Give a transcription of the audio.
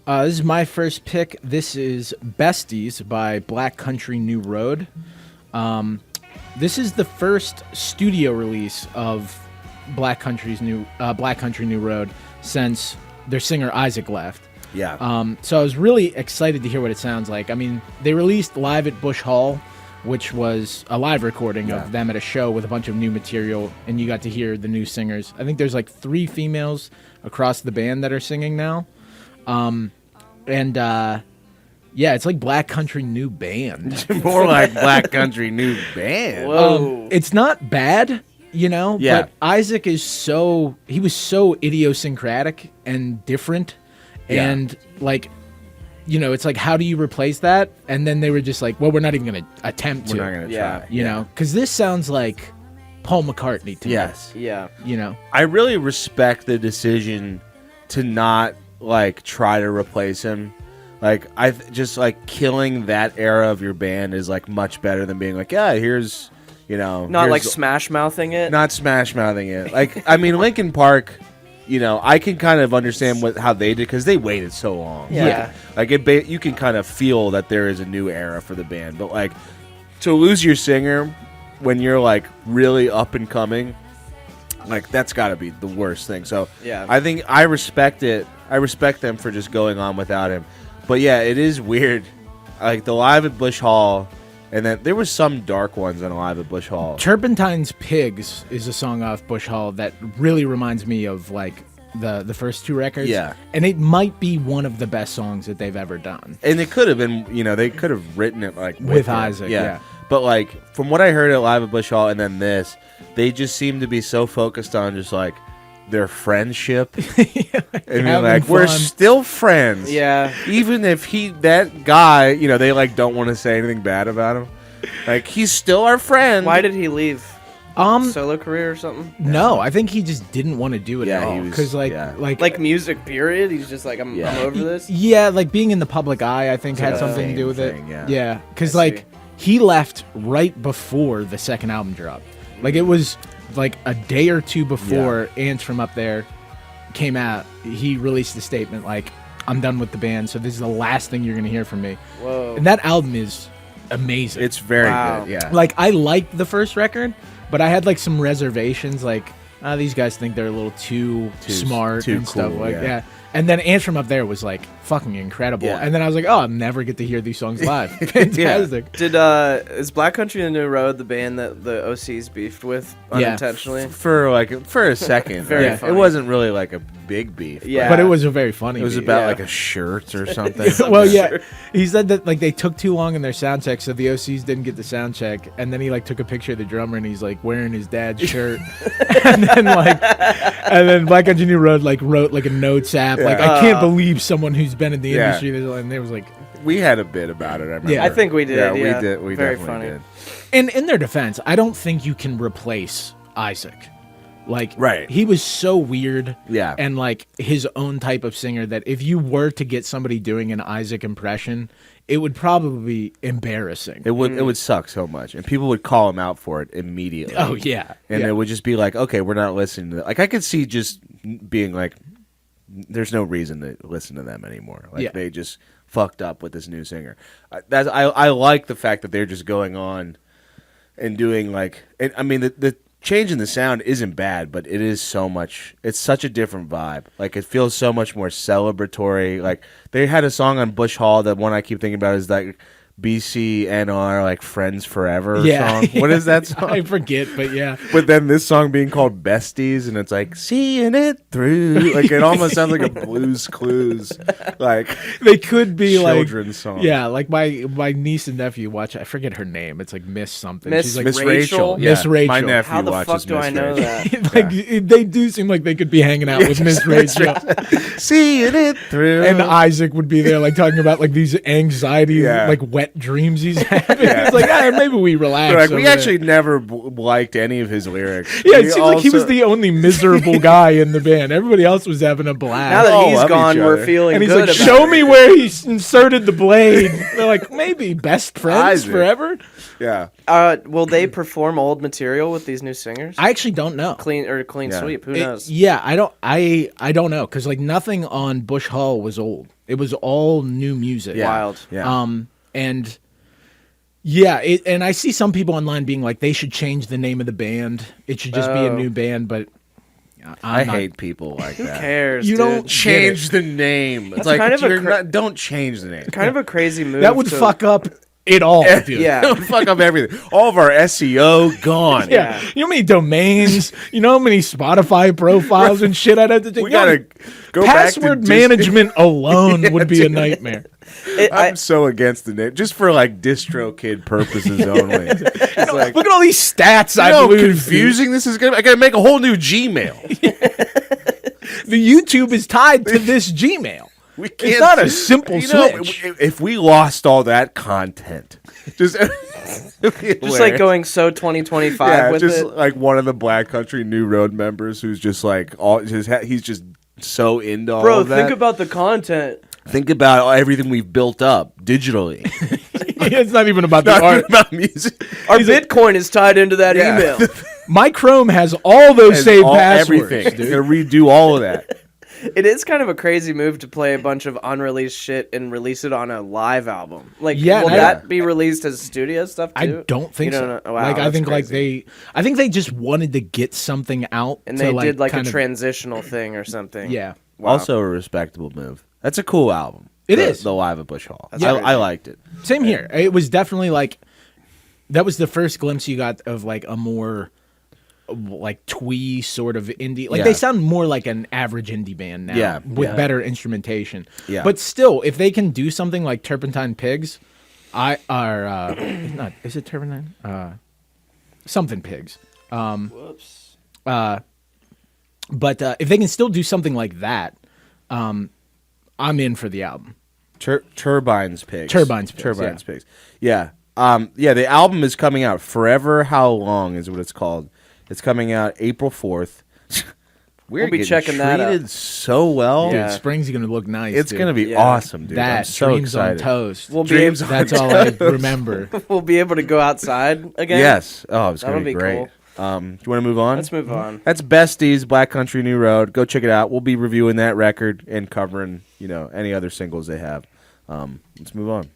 This is my first pick. This is Besties by Black Country New Road. This is the first studio release of Black Country New Road since their singer Isaac left. Yeah. So I was really excited to hear what it sounds like. I mean, they released Live at Bush Hall, which was a live recording of them at a show with a bunch of new material, and you got to hear the new singers. I think there's like 3 females across the band that are singing now. It's like Black Country New Band. More like Black Country New Band. Whoa. It's not bad, Yeah. but Isaac was so idiosyncratic and different. Yeah. And like, it's like, how do you replace that? And then they were just like, well, we're not even going to attempt to. We're not going to try. You know, because this sounds like Paul McCartney to Yes. Yeah. me. I really respect the decision to not like try to replace him. Like just like killing that era of your band is like much better than being like, yeah, here's Not like smash mouthing it. not smash mouthing it. Like I mean, Linkin Park. I can kind of understand how they did because they waited so long. Yeah. Like you can kind of feel that there is a new era for the band, but like to lose your singer when you're like really up and coming, like that's got to be the worst thing. So Yeah. I think I respect it. I respect them for just going on without him. But yeah, it is weird. Like the Live at Bush Hall, and then there was some dark ones on Live at Bush Hall. Turpentine's Pigs is a song off Bush Hall that really reminds me of like the first 2 records. Yeah. And it might be one of the best songs that they've ever done. And it could have been, they could have written it like With him. Isaac, yeah. But like from what I heard at Live at Bush Hall and then this, they just seem to be so focused on just like their friendship. I mean, having like we're fun. still friends. Yeah. Even if that guy, they like don't want to say anything bad about him. Like he's still our friend. Why did he leave? Um, Solo career or something? No, I think he just didn't want to do it Yeah, at he all. was- Because yeah. Like music, period? He's just like, I'm over this? Yeah, like being in the public eye, I think had like a something to fame do with thing, it. yeah. Because I like see. he left right before the second album dropped. Like it was like a day or 2 before Ants from Up There came out. He released a statement like, "I'm done with the band, so this is the last thing you're gonna hear from me." Whoa. And that album is amazing. It's very Wow. good. Yeah. Like I liked the first record, but I had like some reservations. Like these guys think they're a little too smart too and stuff cool, like yeah. that. And then Ants from Up There was like fucking incredible. Yeah. And then I was like, oh, I'll never get to hear these songs live. Fantastic. Is Black Country and New Road the band that the OCs beefed with unintentionally? for a second. Very Like, funny. it wasn't really like a big beef. Yeah. But it was a very funny. It was beat. about Yeah. like a shirt or something. Well, yeah. He said that like they took too long in their sound check, so the OCs didn't get the sound check. And then he like took a picture of the drummer, and he's like wearing his dad's shirt. and then Black Country New Road like wrote like a notes app. Like I can't believe someone who's been in the Yeah. industry. And they was like, We had a bit about it. I remember. Yeah. I think we did. Yeah, Yeah, we did. We Very definitely funny. did. in their defense, I don't think you can replace Isaac. Like, Right. he was so weird, Yeah. and like his own type of singer that if you were to get somebody doing an Isaac impression, it would probably be embarrassing. It would suck so much, and people would call him out for it immediately. Oh yeah, and yeah. it would just be like, okay, we're not listening to that. Like I could see just being like, there's no reason to listen to them anymore. Like Yeah. they just fucked up with this new singer. I like the fact that they're just going on and doing like, and, I mean the change in the sound isn't bad, but it is so much. It's such a different vibe. Like it feels so much more celebratory. Like they had a song on Bush Hall that one I keep thinking about is like BCNR, like Friends Forever song. What is that song? I forget, but yeah. But then this song being called Besties, and it's like seeing it through. Like it almost sounds like a Blues Clues, like They could be children's song. Yeah, like my niece and nephew watch. I forget her name. It's like Miss something. Miss She's like Miss Rachel? Rachel. Miss Yeah, Rachel. My nephew How the watches fuck do Miss I know Rachel. that? like they do seem like they could be hanging out with Miss Rachel. Seeing it through. And Isaac would be there, like talking about like these anxiety, Yeah. like wet dreams he's having. It's like, maybe we relax. They're like, we over actually there." never liked any of his lyrics. Yeah, We it seems like he was also- the only miserable guy in the band. Everybody else was having a blast. Now that all he's love gone, each we're other. feeling and he's good like, about show it. me where he inserted the blade. They're like, maybe best friends Isaac. forever. Yeah. Will they perform old material with these new singers? I actually don't know. Clean Yeah. sweep. Who knows? Yeah, I don't know because like nothing on Bush Hall was old. It was all new music. Yeah. Wild. Yeah. And yeah, and I see some people online being like, they should change the name of the band. It should just be a new band, but I hate people like Who that. cares? You dude? don't Change the name. It's like kind of a don't change the name. Kind of a crazy move. that would to- fuck up it all, dude. Yeah. It would fuck up everything. All of our SEO gone. Yeah. You know how many domains, you know how many Spotify profiles and shit I'd have to take? We gotta go back to password Disney. management alone would be a nightmare. I'm so against the name, just for like DistroKid purposes only. It's like, Look at all these stats you I know how lose. confusing this is gonna be? I gotta make a whole new Gmail. The YouTube is tied to this Gmail. We can't, It's not a simple you know, switch. if we lost all that content, just Just like going so 2025 yeah, with just it. like one of the Black Country New Road members who's just like he's just so into all Bro, of that. think about the content. Think about everything we've built up digitally. It's not even about the Not art. even about music. Our Bitcoin is tied into that Yeah. email. My Chrome has all those And saved all- passwords, everything. dude. Gonna redo all of that. It is kind of a crazy move to play a bunch of unreleased shit and release it on a live album. Like, Yeah, will and that be released as studio stuff I too? don't think You so. don't know? Wow, like I that's think crazy. I think they just wanted to get something out, And to, they did like a kind of- transitional thing or something. Yeah, Wow. Also a respectable move. That's a cool album. It the, is. the Live at Bush Hall. Yeah. I liked it. same here. It was definitely like that was the first glimpse you got of like a more like twee sort of indie. Like Yeah. they sound more like an average indie band now, Yeah, with yeah. better instrumentation. Yeah. But still, if they can do something like Turpentine Pigs, not is it Turpentine? Something Pigs. Whoops. But if they can still do something like that, I'm in for the album. Turbines Pigs. Turbines Pigs, Turbines Pigs. Yeah. Yeah, the album is coming out. Forevr Howlong is what it's called. It's coming out April 4th. We're We'll be getting checking that out. treated so well. Yeah. Dude, spring's gonna look nice. It's dude. going to be Yeah. awesome, dude. I'm that so dreams excited. on toast. We'll be Dreams able, on That's all I remember. we'll be able to go outside again. Yes. Oh, it's going That'll to be be great. Do you want to move on? Let's move on. That's Besties, Black Country New Road. Go check it out. We'll be reviewing that record and covering, any other singles they have. Let's move on.